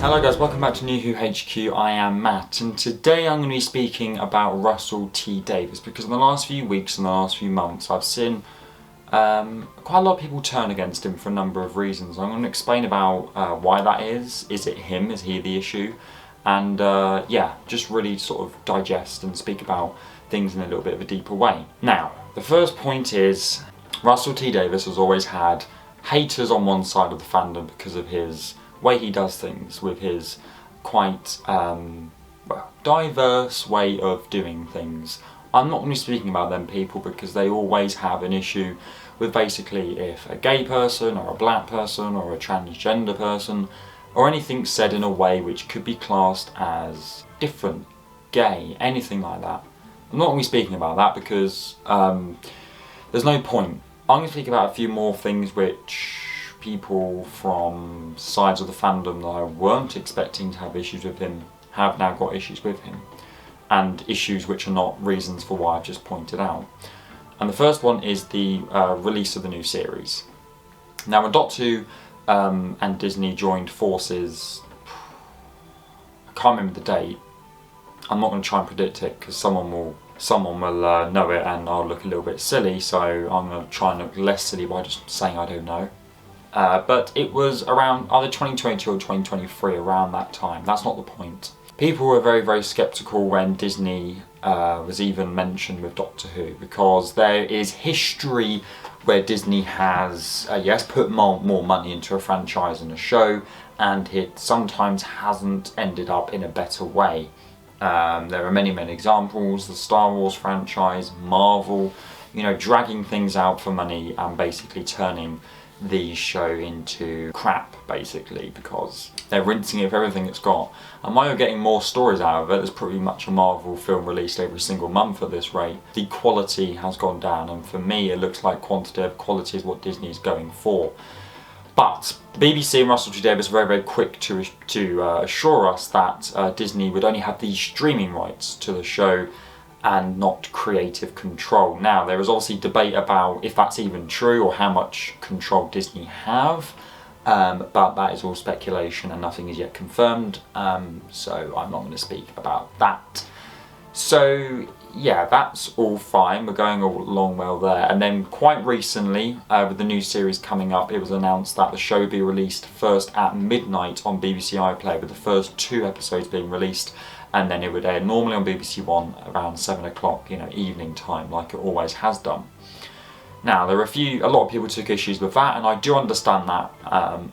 Hello guys, welcome back to New Who HQ. I am Matt, and today I'm going to be speaking about Russell T Davies because in the last few weeks and the last few months I've seen quite a lot of people turn against him for a number of reasons. I'm going to explain about why that is. Is it him? Is he the issue? And yeah, just really sort of digest and speak about things in a little bit of a deeper way. Now, the first point is Russell T Davies has always had haters on one side of the fandom because of his way he does things, with his quite diverse way of doing things. I'm not going to be speaking about them people because they always have an issue with basically if a gay person or a black person or a transgender person or anything said in a way which could be classed as different, gay, anything like that. I'm not going to be speaking about that because there's no point. I'm going to speak about a few more things which people from sides of the fandom that I weren't expecting to have issues with him have now got issues with him, and issues which are not reasons for why I've just pointed out. And the first one is the release of the new series. Now when Doctor Who and Disney joined forces, I can't remember the date, I'm not going to try and predict it because someone will know it and I'll look a little bit silly, so I'm going to try and look less silly by just saying I don't know. But it was around either 2022 or 2023, around that time. That's not the point. People were very, very sceptical when Disney was even mentioned with Doctor Who, because there is history where Disney has, yes, put more money into a franchise and a show, and it sometimes hasn't ended up in a better way. There are many, many examples. The Star Wars franchise, Marvel, you know, dragging things out for money and basically turning the show into crap, basically, because they're rinsing it of everything it's got. And while you're getting more stories out of it, there's pretty much a Marvel film released every single month at this rate. The quality has gone down, and for me it looks like quantity of quality is what Disney is going for. But the BBC and Russell T Davies are very, very quick to assure us that Disney would only have the streaming rights to the show and not creative control. Now, there is obviously debate about if that's even true or how much control Disney have, but that is all speculation and nothing is yet confirmed, so I'm not going to speak about that. So yeah, that's all fine, we're going along well there. And then quite recently, with the new series coming up, it was announced that the show would be released first at midnight on BBC iPlayer, with the first 2 episodes being released, and then it would air normally on BBC One around 7 o'clock, you know, evening time, like it always has done. Now, there are a lot of people took issues with that, and I do understand that,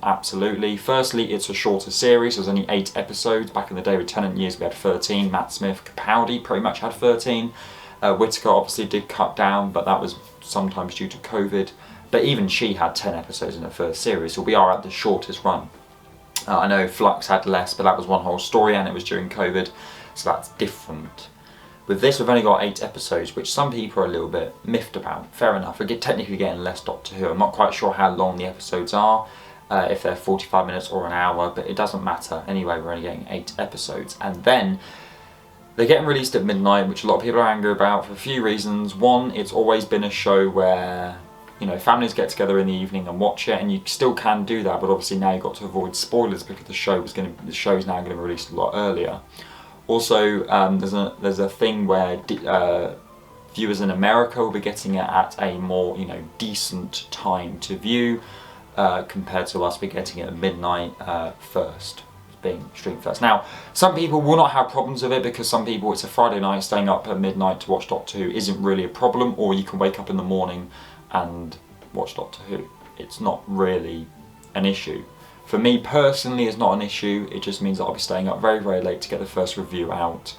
absolutely. Firstly, it's a shorter series, there's only 8 episodes. Back in the day with Tennant years we had 13, Matt Smith, Capaldi pretty much had 13. Whittaker obviously did cut down, but that was sometimes due to COVID. But even she had 10 episodes in her first series, so we are at the shortest run. I know Flux had less, but that was one whole story and it was during COVID, so that's different. With this, we've only got 8 episodes, which some people are a little bit miffed about. Fair enough, we're technically getting less Doctor Who. I'm not quite sure how long the episodes are, if they're 45 minutes or an hour, but it doesn't matter. Anyway, we're only getting 8 episodes. And then they're getting released at midnight, which a lot of people are angry about for a few reasons. One, it's always been a show where, you know, families get together in the evening and watch it, and you still can do that, but obviously now you've got to avoid spoilers because the show is now going to be released a lot earlier. Also, there's a thing where viewers in America will be getting it at a more, you know, decent time to view, compared to us be getting it at midnight first, being streamed first. Now, some people will not have problems with it because some people, it's a Friday night, staying up at midnight to watch Doctor Who isn't really a problem, or you can wake up in the morning and watch Doctor Who. It's not really an issue. For me personally, it's not an issue. It just means that I'll be staying up very, very late to get the first review out,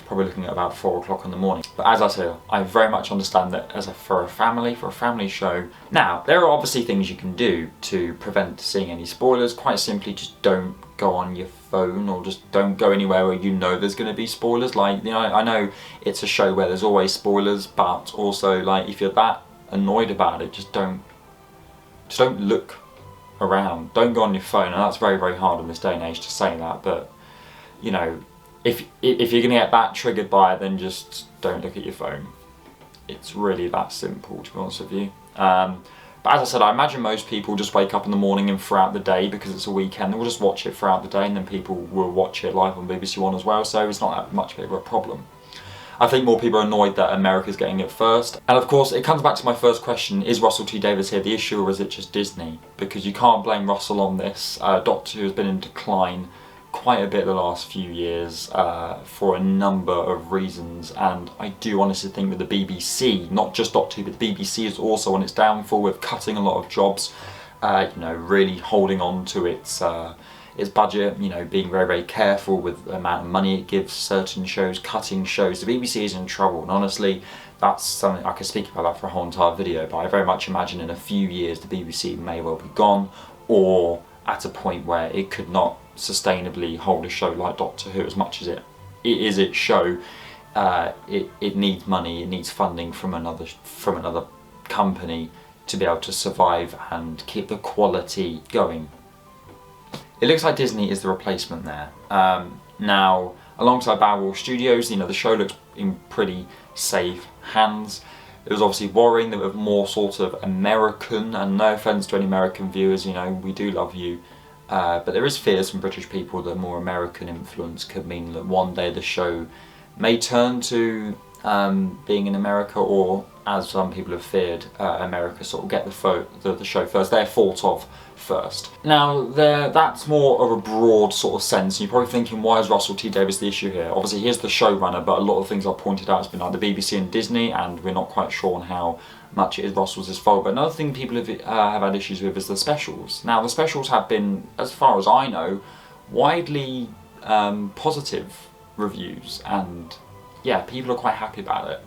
probably looking at about 4 o'clock in the morning. But as I said, I very much understand that for a family show. Now, there are obviously things you can do to prevent seeing any spoilers. Quite simply, just don't go on your phone, or just don't go anywhere where you know there's going to be spoilers. Like, you know, I know it's a show where there's always spoilers, but also, like, if you're that annoyed about it, just don't look around. Don't go on your phone, and that's very, very hard in this day and age to say that, but you know, if you're gonna get that triggered by it, then just don't look at your phone. It's really that simple, to be honest with you. But as I said, I imagine most people just wake up in the morning and throughout the day, because it's a weekend, they'll just watch it throughout the day, and then people will watch it live on BBC One as well, so it's not that much of a problem. I think more people are annoyed that America's getting it first. And of course, it comes back to my first question, is Russell T Davies here the issue, or is it just Disney? Because you can't blame Russell on this. Doctor Who has been in decline quite a bit the last few years for a number of reasons, and I do honestly think that the BBC, not just Doctor Who, but the BBC is also on its downfall with cutting a lot of jobs, you know, really holding on to its budget, you know, being very, very careful with the amount of money it gives certain shows, cutting shows. The BBC is in trouble, and honestly, that's something I could speak about that for a whole entire video, but I very much imagine in a few years the BBC may well be gone, or at a point where it could not sustainably hold a show like Doctor Who. As much as it is its show, it needs money, it needs funding from another company to be able to survive and keep the quality going. It looks like Disney is the replacement there. Now, alongside Bow Studios, you know, the show looks in pretty safe hands. It was obviously worrying that with more sort of American, and no offence to any American viewers, you know, we do love you, but there is fears from British people that more American influence could mean that one day the show may turn to being in America, or, as some people have feared, America sort of get the show first. They're thought of first. Now, that's more of a broad sort of sense. You're probably thinking, why is Russell T Davies the issue here? Obviously, he's the showrunner, but a lot of things I've pointed out has been like the BBC and Disney, and we're not quite sure on how much it is Russell's fault. But another thing people have had issues with is the specials. Now, the specials have been, as far as I know, widely positive reviews, and yeah, people are quite happy about it.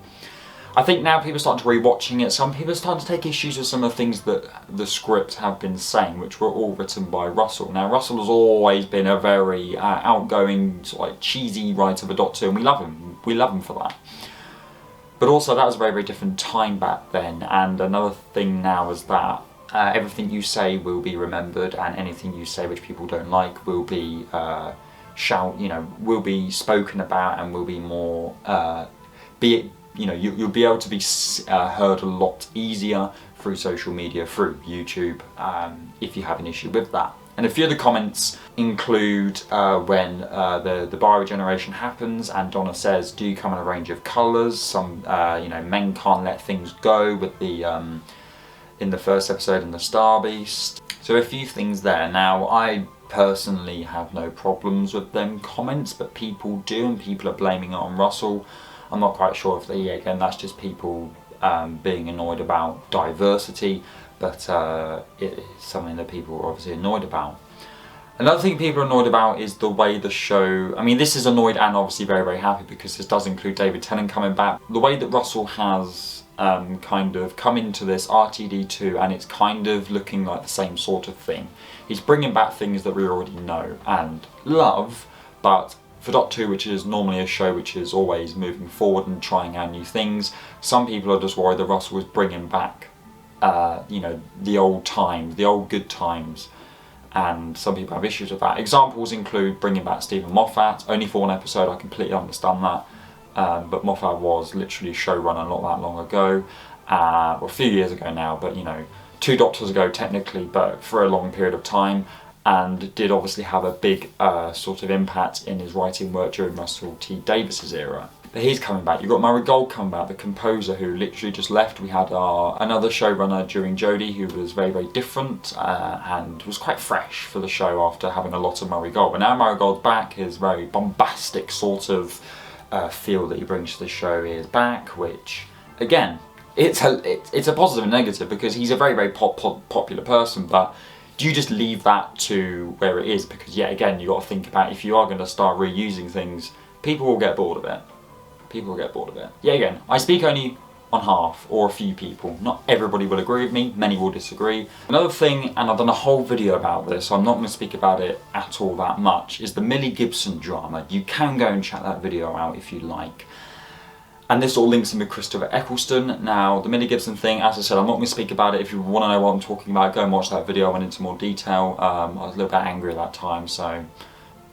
I think now people are starting to re-watching it. Some people are starting to take issues with some of the things that the script have been saying, which were all written by Russell. Now, Russell has always been a very outgoing, sort of like cheesy writer for Doctor Who, and we love him. We love him for that. But also, that was a very, very different time back then. And another thing now is that everything you say will be remembered, and anything you say which people don't like will be will be spoken about, and will be more you'll be able to be heard a lot easier through social media, through YouTube, if you have an issue with that. And a few of the comments include when the bioregeneration happens, and Donna says, do you come in a range of colours? Some, men can't let things go with the, in the first episode in the Star Beast. So a few things there. Now, I personally have no problems with them comments, but people do, and people are blaming it on Russell. I'm not quite sure if again, that's just people being annoyed about diversity, but it is something that people are obviously annoyed about. Another thing people are annoyed about is the way the show, I mean, this is annoyed and obviously very, very happy, because this does include David Tennant coming back. The way that Russell has kind of come into this RTD2, and it's kind of looking like the same sort of thing. He's bringing back things that we already know and love, but for Doctor Who, which is normally a show which is always moving forward and trying out new things, some people are just worried that Russell is bringing back, the old times, the old good times, and some people have issues with that. Examples include bringing back Stephen Moffat, only for one episode. I completely understand that, but Moffat was literally showrunner not that long ago, well, a few years ago now, but 2 Doctors ago technically, but for a long period of time, and did obviously have a big sort of impact in his writing work during Russell T Davies' era. But he's coming back. You've got Murray Gold coming back, the composer who literally just left. We had another showrunner during Jodie who was very, very different and was quite fresh for the show after having a lot of Murray Gold. But now Murray Gold's back, his very bombastic sort of feel that he brings to the show is back, which, again, it's a positive and negative, because he's a very, very popular person, but do you just leave that to where it is? Because yet again, you got to think about, if you are going to start reusing things, people will get bored of it. People will get bored of it. Yeah, again, I speak only on half, or a few people. Not everybody will agree with me, many will disagree. Another thing, and I've done a whole video about this, so I'm not going to speak about it at all that much, is the Millie Gibson drama. You can go and check that video out if you like. And this all links in with Christopher Eccleston. Now, the Millie Gibson thing, as I said, I'm not going to speak about it. If you want to know what I'm talking about, go and watch that video. I went into more detail. I was a little bit angry at that time, so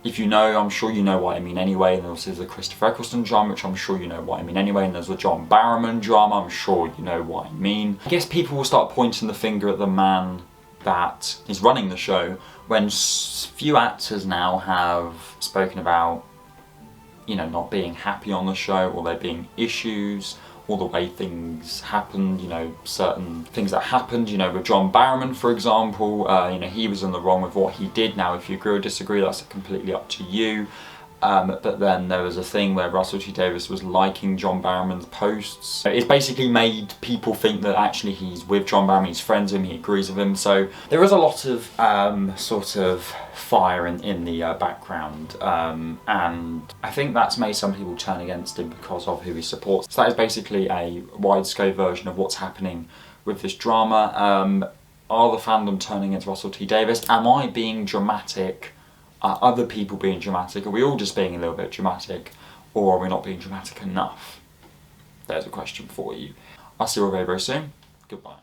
if you know, I'm sure you know what I mean anyway. And there's the Christopher Eccleston drama, which I'm sure you know what I mean anyway. And there's the John Barrowman drama, I'm sure you know what I mean. I guess people will start pointing the finger at the man that is running the show when few actors now have spoken about, you know, not being happy on the show, or there being issues, or the way things happened, you know, certain things that happened, you know, with John Barrowman, for example, you know, he was in the wrong with what he did. Now, if you agree or disagree, that's completely up to you. But then there was a thing where Russell T Davies was liking John Barrowman's posts. It's basically made people think that actually he's with John Barrowman, he's friends with him, he agrees with him. So there is a lot of sort of fire in the background, and I think that's made some people turn against him because of who he supports. So that is basically a wide-scope version of what's happening with this drama. Are the fandom turning against Russell T Davies? Am I being dramatic? Are other people being dramatic? Are we all just being a little bit dramatic? Or are we not being dramatic enough? There's a question for you. I'll see you all very, very soon. Goodbye.